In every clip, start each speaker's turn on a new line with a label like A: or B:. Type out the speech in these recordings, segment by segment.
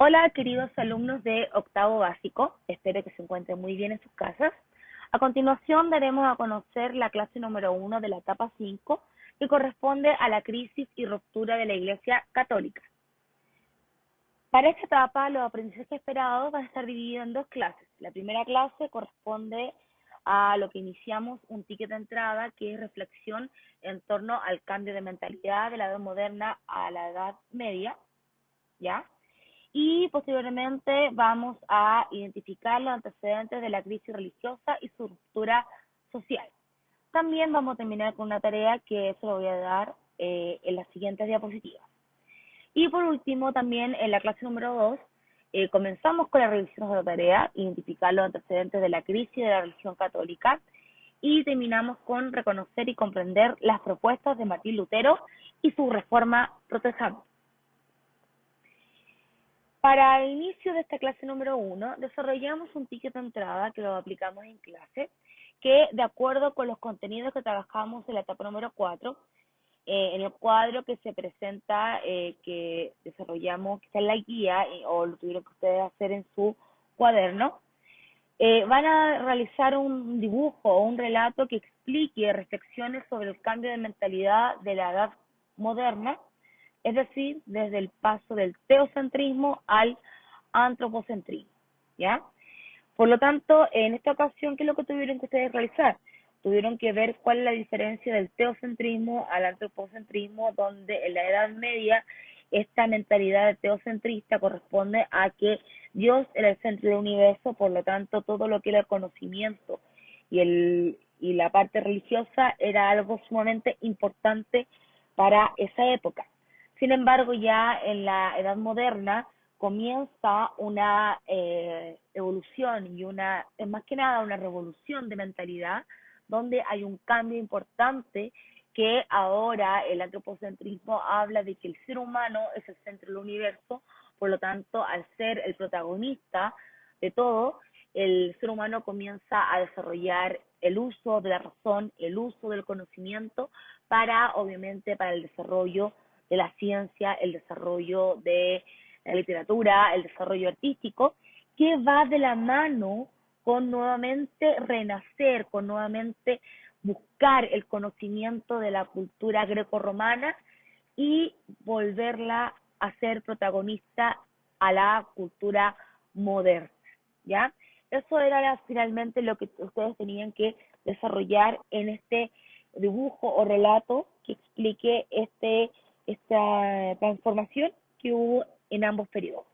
A: Hola, queridos alumnos de octavo básico, espero que se encuentren muy bien en sus casas. A continuación daremos a conocer la clase número 1 de la etapa 5, que corresponde a la crisis y ruptura de la Iglesia Católica. Para esta etapa, los aprendizajes esperados van a estar divididos en dos clases. La primera clase corresponde a lo que iniciamos un ticket de entrada, que es reflexión en torno al cambio de mentalidad de la edad moderna a la edad media, ¿ya? Y posteriormente vamos a identificar los antecedentes de la crisis religiosa y su ruptura social. También vamos a terminar con una tarea que se lo voy a dar en las siguientes diapositivas. Y por último, también en la clase número 2, comenzamos con la revisión de la tarea, identificar los antecedentes de la crisis de la religión católica, y terminamos con reconocer y comprender las propuestas de Martín Lutero y su reforma protestante. Para el inicio de esta clase número 1, desarrollamos un ticket de entrada que lo aplicamos en clase, que de acuerdo con los contenidos que trabajamos en la etapa número 4, en el cuadro que se presenta, que desarrollamos, que está en la guía, o lo tuvieron que ustedes hacer en su cuaderno, van a realizar un dibujo o un relato que explique reflexiones sobre el cambio de mentalidad de la edad moderna, es decir, desde el paso del teocentrismo al antropocentrismo, ¿ya? Por lo tanto, en esta ocasión, ¿qué es lo que tuvieron que ustedes realizar? Tuvieron que ver cuál es la diferencia del teocentrismo al antropocentrismo, donde en la Edad Media esta mentalidad teocentrista corresponde a que Dios era el centro del universo, por lo tanto, todo lo que era el conocimiento y la parte religiosa era algo sumamente importante para esa época. Sin embargo, ya en la Edad Moderna comienza una evolución y más que nada una revolución de mentalidad, donde hay un cambio importante, que ahora el antropocentrismo habla de que el ser humano es el centro del universo. Por lo tanto, al ser el protagonista de todo, el ser humano comienza a desarrollar el uso de la razón, el uso del conocimiento obviamente, para el desarrollo de la ciencia, el desarrollo de la literatura, el desarrollo artístico, que va de la mano con nuevamente renacer, con nuevamente buscar el conocimiento de la cultura grecorromana y volverla a ser protagonista a la cultura moderna, ¿ya? Eso era finalmente lo que ustedes tenían que desarrollar en este dibujo o relato que explique esta transformación que hubo en ambos periodos.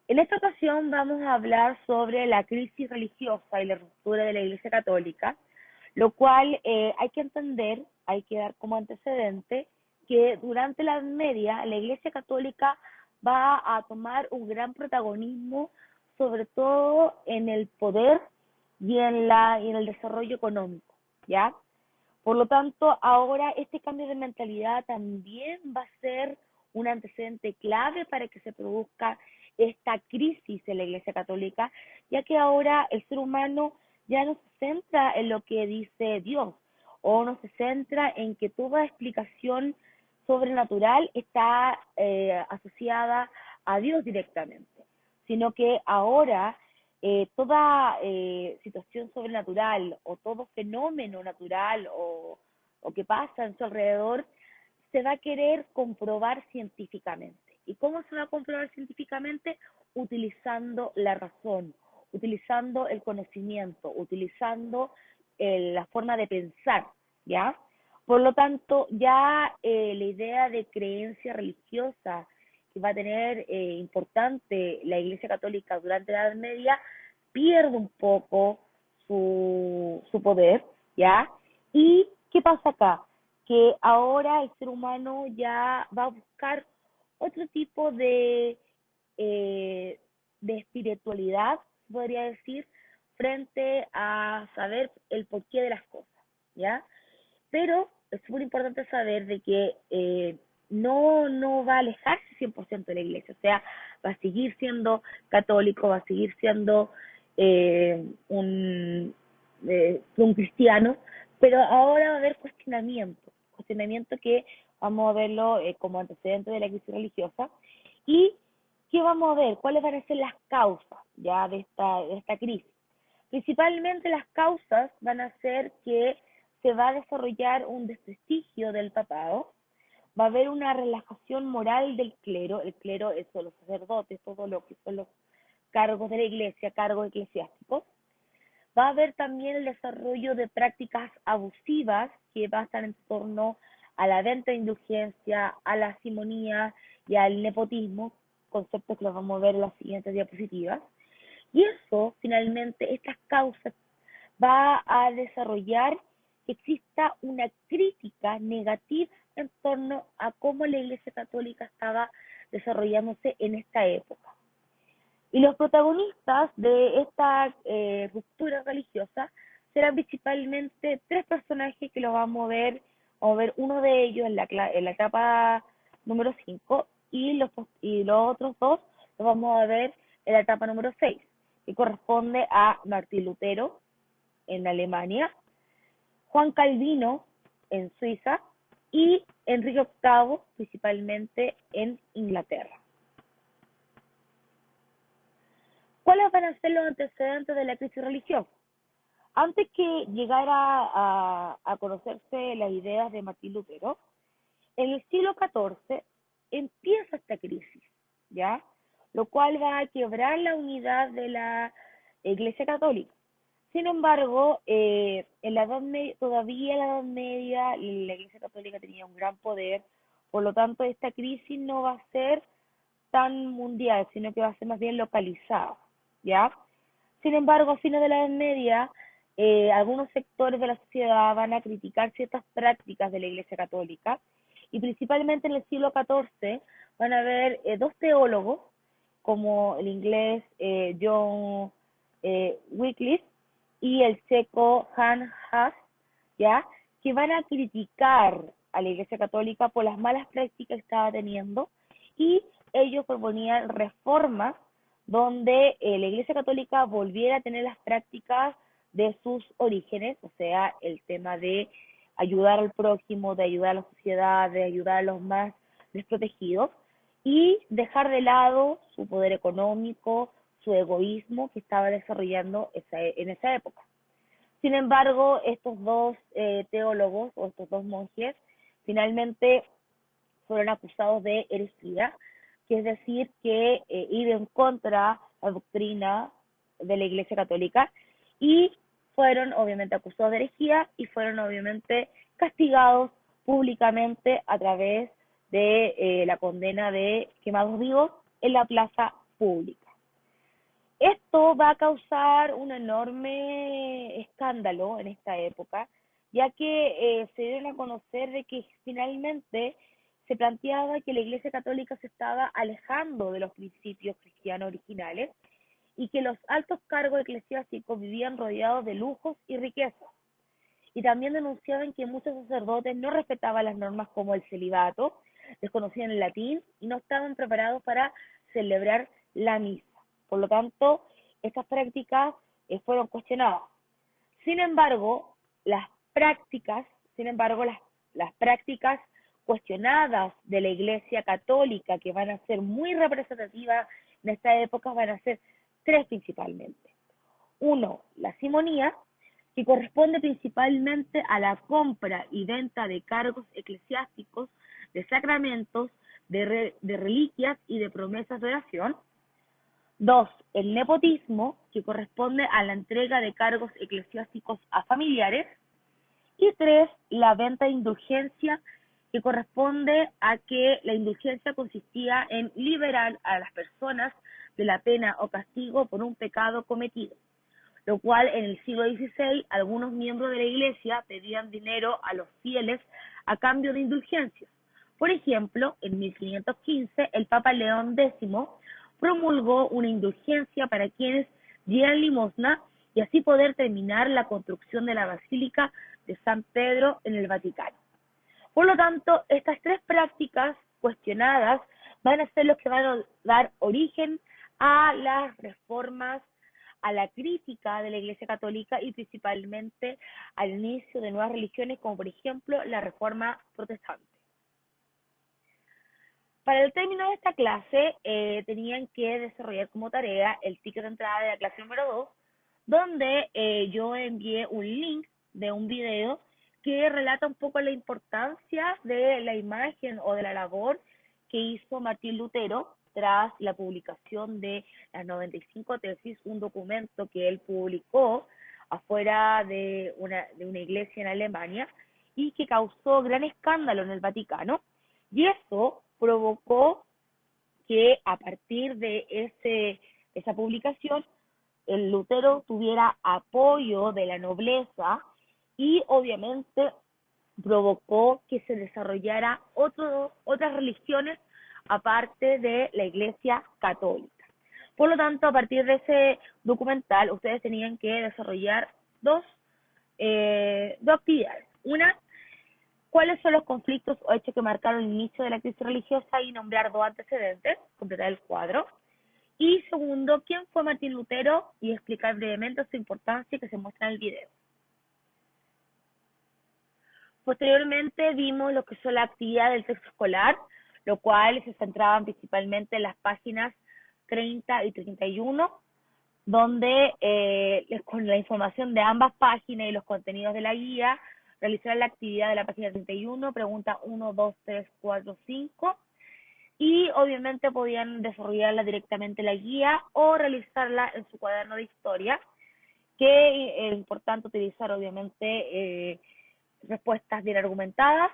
A: En esta ocasión vamos a hablar sobre la crisis religiosa y la ruptura de la Iglesia Católica, lo cual hay que entender, hay que dar como antecedente que durante la Edad Media la Iglesia Católica va a tomar un gran protagonismo, sobre todo en el poder y en el desarrollo económico, ¿ya? Por lo tanto, ahora este cambio de mentalidad también va a ser un antecedente clave para que se produzca esta crisis en la Iglesia Católica, ya que ahora el ser humano ya no se centra en lo que dice Dios, o no se centra en que toda explicación sobrenatural está asociada a Dios directamente, sino que ahora toda situación sobrenatural o todo fenómeno natural o que pasa en su alrededor se va a querer comprobar científicamente. ¿Y cómo se va a comprobar científicamente? Utilizando la razón, utilizando el conocimiento, utilizando la forma de pensar, ¿ya? Por lo tanto, ya la idea de creencia religiosa que va a tener importante la Iglesia Católica durante la Edad Media pierde un poco su poder, ¿ya? ¿Y qué pasa acá? Que ahora el ser humano ya va a buscar otro tipo de espiritualidad, podría decir, frente a saber el porqué de las cosas, ¿ya? Pero es muy importante saber de que no va a alejarse 100% de la iglesia, o sea, va a seguir siendo católico, va a seguir siendo eh, un, un cristiano, pero ahora va a haber cuestionamiento que vamos a verlo como antecedente de la crisis religiosa, ¿Y qué vamos a ver? ¿Cuáles van a ser las causas ya de esta crisis? Principalmente las causas van a ser que se va a desarrollar un desprestigio del papado, va a haber una relajación moral del clero, el clero es los sacerdotes, todo lo que son los cargos de la iglesia, cargos eclesiásticos. Va a haber también el desarrollo de prácticas abusivas que va a estar en torno a la venta de indulgencia, a la simonía y al nepotismo, conceptos que los vamos a ver en las siguientes diapositivas. Y eso, finalmente, estas causas va a desarrollar que exista una crítica negativa en torno a cómo la Iglesia Católica estaba desarrollándose en esta época. Y los protagonistas de esta ruptura religiosa serán principalmente tres personajes que los vamos a ver uno de ellos en la etapa número 5 y los otros dos los vamos a ver en la etapa número 6, que corresponde a Martín Lutero en Alemania, Juan Calvino en Suiza y Enrique VIII principalmente en Inglaterra. ¿Cuáles van a ser los antecedentes de la crisis religiosa? Antes que llegara a conocerse las ideas de Martín Lutero, en el siglo XIV empieza esta crisis, ¿ya? Lo cual va a quebrar la unidad de la Iglesia Católica. Sin embargo, en la Edad Media, todavía en la Edad Media la Iglesia Católica tenía un gran poder, por lo tanto esta crisis no va a ser tan mundial, sino que va a ser más bien localizada, ¿ya? Sin embargo, a fines de la Edad Media, algunos sectores de la sociedad van a criticar ciertas prácticas de la Iglesia Católica y principalmente en el siglo XIV van a haber dos teólogos, como el inglés John Wycliffe y el checo Hans Hus, ¿ya? Que van a criticar a la Iglesia Católica por las malas prácticas que estaba teniendo y ellos proponían reformas donde la Iglesia Católica volviera a tener las prácticas de sus orígenes, o sea, el tema de ayudar al prójimo, de ayudar a la sociedad, de ayudar a los más desprotegidos y dejar de lado su poder económico, su egoísmo que estaba desarrollando en esa época. Sin embargo, estos dos teólogos o estos dos monjes finalmente fueron acusados de herejía, que es decir, que ir en contra la doctrina de la Iglesia Católica y fueron obviamente acusados de herejía y fueron obviamente castigados públicamente a través de la condena de quemados vivos en la plaza pública. Esto va a causar un enorme escándalo en esta época, ya que se dieron a conocer de que finalmente se planteaba que la Iglesia Católica se estaba alejando de los principios cristianos originales y que los altos cargos eclesiásticos vivían rodeados de lujos y riquezas. Y también denunciaban que muchos sacerdotes no respetaban las normas como el celibato, desconocían el latín y no estaban preparados para celebrar la misa. Por lo tanto, estas prácticas fueron cuestionadas. Sin embargo, las prácticas, las prácticas cuestionadas de la Iglesia Católica, que van a ser muy representativas en esta época, van a ser tres principalmente. Uno, la simonía, que corresponde principalmente a la compra y venta de cargos eclesiásticos, de sacramentos, de reliquias y de promesas de oración. Dos, el nepotismo, que corresponde a la entrega de cargos eclesiásticos a familiares. Y tres, la venta de indulgencia, que corresponde a que la indulgencia consistía en liberar a las personas de la pena o castigo por un pecado cometido, lo cual en el siglo XVI algunos miembros de la Iglesia pedían dinero a los fieles a cambio de indulgencias. Por ejemplo, en 1515 el Papa León X promulgó una indulgencia para quienes dieran limosna y así poder terminar la construcción de la Basílica de San Pedro en el Vaticano. Por lo tanto, estas tres prácticas cuestionadas van a ser los que van a dar origen a las reformas, a la crítica de la Iglesia Católica y principalmente al inicio de nuevas religiones como por ejemplo la Reforma Protestante. Para el término de esta clase, tenían que desarrollar como tarea el ticket de entrada de la clase número 2, donde yo envié un link de un video que relata un poco la importancia de la imagen o de la labor que hizo Martín Lutero tras la publicación de las 95 tesis, un documento que él publicó afuera de una iglesia en Alemania y que causó gran escándalo en el Vaticano. Y eso provocó que a partir de esa publicación el Lutero tuviera apoyo de la nobleza y obviamente provocó que se desarrollara otras religiones aparte de la Iglesia Católica. Por lo tanto, a partir de ese documental, ustedes tenían que desarrollar dos actividades. Una, cuáles son los conflictos o hechos que marcaron el inicio de la crisis religiosa y nombrar dos antecedentes, completar el cuadro. Y segundo, quién fue Martín Lutero y explicar brevemente su importancia que se muestra en el video. Posteriormente vimos lo que son la actividad del texto escolar, lo cual se centraban principalmente en las páginas 30 y 31, donde con la información de ambas páginas y los contenidos de la guía, realizar la actividad de la página 31, pregunta 1, 2, 3, 4, 5, y obviamente podían desarrollarla directamente en la guía o realizarla en su cuaderno de historia, que es importante utilizar obviamente respuestas bien argumentadas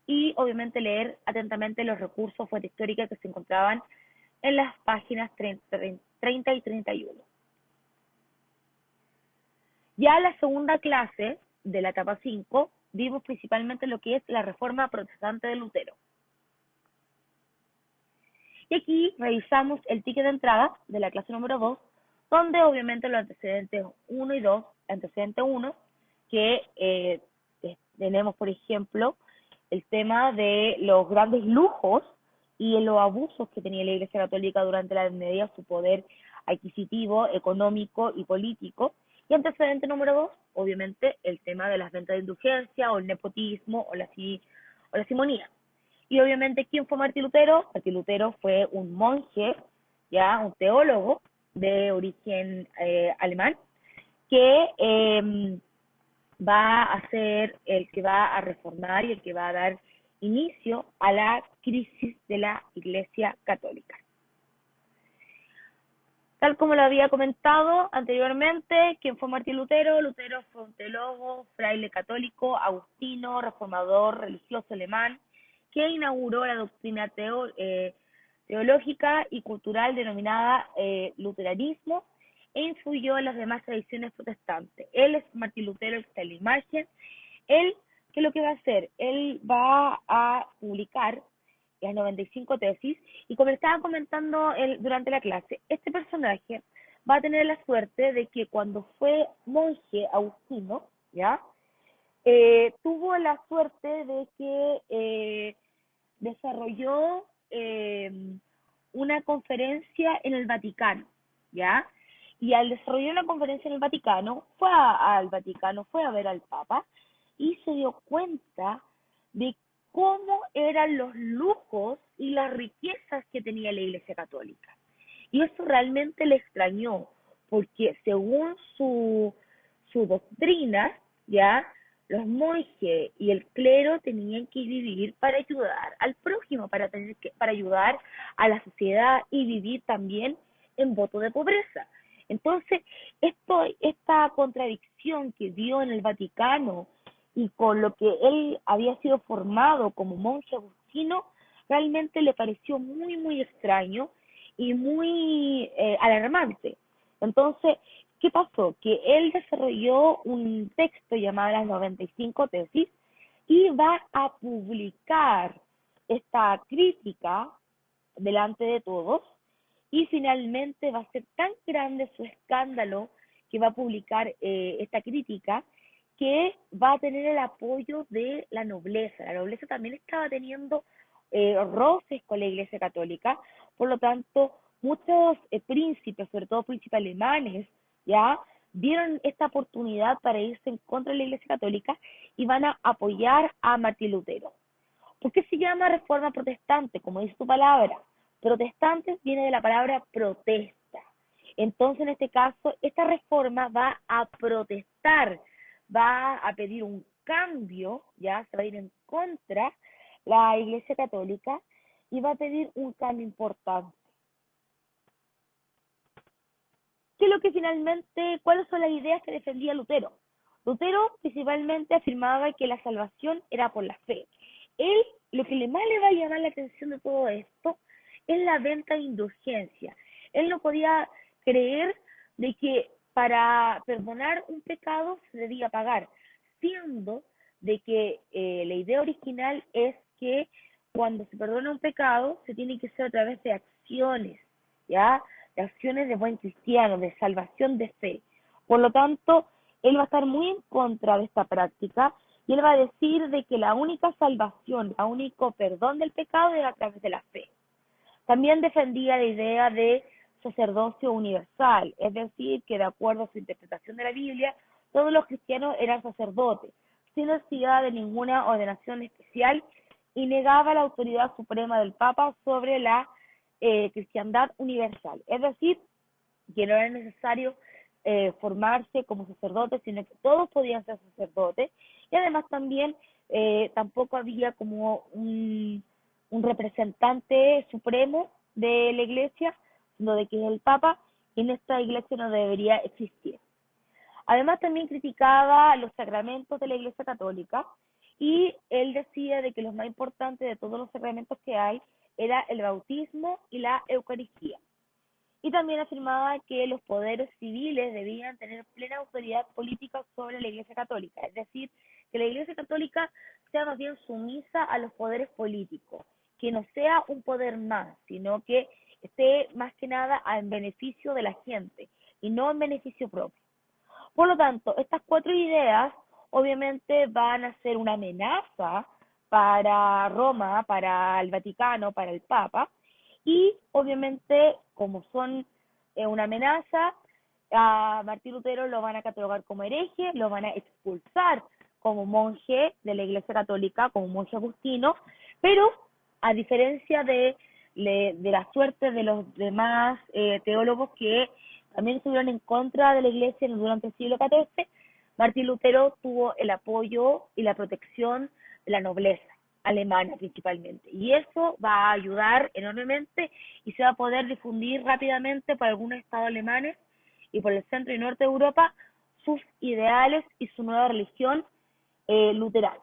A: y obviamente leer atentamente los recursos fuentes históricas que se encontraban en las páginas 30 y 31. Ya en la segunda clase de la etapa 5 vimos principalmente lo que es la reforma protestante de Lutero. Y aquí revisamos el ticket de entrada de la clase número 2, donde obviamente los antecedentes 1 y 2, antecedente 1, que tenemos, por ejemplo, el tema de los grandes lujos y los abusos que tenía la Iglesia Católica durante la Edad Media, su poder adquisitivo, económico y político. Y antecedente número 2, obviamente, el tema de las ventas de indulgencia o el nepotismo o la simonía. Y obviamente, ¿quién fue Martín Lutero? Martín Lutero fue un monje, ya un teólogo de origen alemán, que va a ser el que va a reformar y el que va a dar inicio a la crisis de la Iglesia Católica. Tal como lo había comentado anteriormente, ¿quién fue Martín Lutero? Lutero fue un teólogo, fraile católico, agustino, reformador, religioso alemán, que inauguró la doctrina teológica y cultural denominada luteranismo e influyó en las demás tradiciones protestantes. Él es Martín Lutero, el que está en la imagen. Él, ¿qué es lo que va a hacer? Él va a publicar las 95 tesis, y como estaba comentando durante la clase, este personaje va a tener la suerte de que cuando fue monje agustino, ¿ya? Tuvo la suerte de que desarrolló una conferencia en el Vaticano, ¿ya? Y al desarrollar una conferencia en el Vaticano, al Vaticano, fue a ver al Papa y se dio cuenta de cómo eran los lujos y las riquezas que tenía la Iglesia Católica. Y eso realmente le extrañó, porque según su doctrina, ya, los monjes y el clero tenían que vivir para ayudar al prójimo, para ayudar a la sociedad y vivir también en voto de pobreza. Entonces, esta contradicción que vio en el Vaticano y con lo que él había sido formado como monje agustino, realmente le pareció muy, muy extraño y muy alarmante. Entonces, ¿qué pasó? Que él desarrolló un texto llamado Las 95 tesis y va a publicar esta crítica delante de todos, y finalmente va a ser tan grande su escándalo que va a publicar esta crítica, que va a tener el apoyo de la nobleza. La nobleza también estaba teniendo roces con la Iglesia Católica, por lo tanto, muchos príncipes, sobre todo príncipes alemanes, ya vieron esta oportunidad para irse en contra de la Iglesia Católica y van a apoyar a Martín Lutero. ¿Por qué se llama reforma protestante? Como dice su palabra, protestantes viene de la palabra protesta. Entonces, en este caso, esta reforma va a protestar, va a pedir un cambio, ya se va a ir en contra la Iglesia Católica y va a pedir un cambio importante. ¿Qué es lo que finalmente, cuáles son las ideas que defendía Lutero? Lutero principalmente afirmaba que la salvación era por la fe. Él, lo que más le va a llamar la atención de todo esto es la venta de indulgencia. Él no podía creer de que para perdonar un pecado se debía pagar, siendo de que la idea original es que cuando se perdona un pecado se tiene que hacer a través de acciones, ¿ya? De acciones de buen cristiano, de salvación de fe. Por lo tanto, él va a estar muy en contra de esta práctica y él va a decir de que la única salvación, el único perdón del pecado es a través de la fe. También defendía la idea de sacerdocio universal, es decir, que de acuerdo a su interpretación de la Biblia, todos los cristianos eran sacerdotes, sin necesidad de ninguna ordenación especial, y negaba la autoridad suprema del Papa sobre la cristiandad universal. Es decir, que no era necesario formarse como sacerdotes, sino que todos podían ser sacerdotes, y además también tampoco había como un representante supremo de la iglesia, sino de que es el Papa, y en esta iglesia no debería existir. Además también criticaba los sacramentos de la iglesia católica, y él decía de que los más importantes de todos los sacramentos que hay era el bautismo y la Eucaristía. Y también afirmaba que los poderes civiles debían tener plena autoridad política sobre la Iglesia Católica, es decir, que la Iglesia Católica sea más bien sumisa a los poderes políticos, que no sea un poder más, sino que esté más que nada en beneficio de la gente y no en beneficio propio. Por lo tanto, estas cuatro ideas obviamente van a ser una amenaza para Roma, para el Vaticano, para el Papa, y obviamente como son una amenaza, a Martín Lutero lo van a catalogar como hereje, lo van a expulsar como monje de la Iglesia Católica, como monje agustino, pero a diferencia de la suerte de los demás teólogos que también estuvieron en contra de la Iglesia durante el siglo XIV, Martín Lutero tuvo el apoyo y la protección de la nobleza alemana principalmente, y eso va a ayudar enormemente y se va a poder difundir rápidamente por algunos estados alemanes y por el centro y norte de Europa sus ideales y su nueva religión luterana.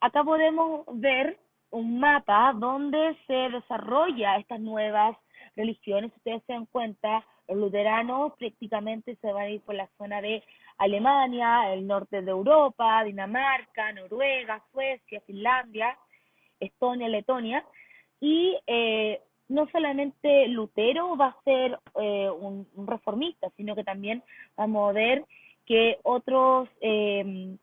A: Acá podemos ver un mapa donde se desarrolla estas nuevas religiones. Si ustedes se dan cuenta, los luteranos prácticamente se van a ir por la zona de Alemania, el norte de Europa, Dinamarca, Noruega, Suecia, Finlandia, Estonia, Letonia, y no solamente Lutero va a ser un reformista, sino que también vamos a ver que otros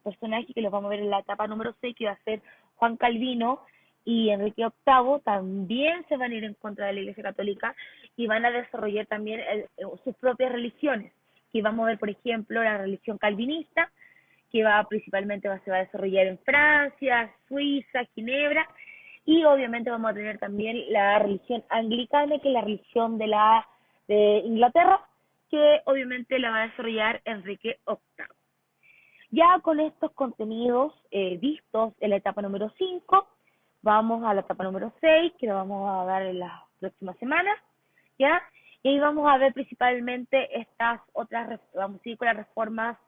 A: personajes que los vamos a ver en la etapa número 6, que va a ser Juan Calvino y Enrique VIII, también se van a ir en contra de la Iglesia Católica y van a desarrollar también sus propias religiones. Aquí vamos a ver, por ejemplo, la religión calvinista, que se va a desarrollar en Francia, Suiza, Ginebra, y obviamente vamos a tener también la religión anglicana, que es la religión de Inglaterra, que obviamente la va a desarrollar Enrique VIII. Ya con estos contenidos vistos en la etapa número 5, vamos a la etapa número 6, que la vamos a dar en las próximas semanas, ¿ya? Y ahí vamos a ver principalmente estas otras, vamos a ir con las reformas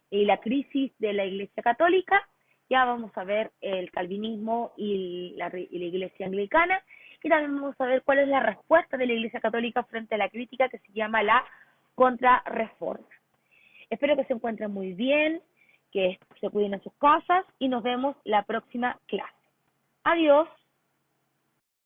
A: y la crisis de la Iglesia Católica. Ya vamos a ver el calvinismo y la Iglesia Anglicana, y también vamos a ver cuál es la respuesta de la Iglesia Católica frente a la crítica que se llama la contrarreforma. Espero que se encuentren muy bien, que se cuiden en sus casas y nos vemos la próxima clase. Adiós.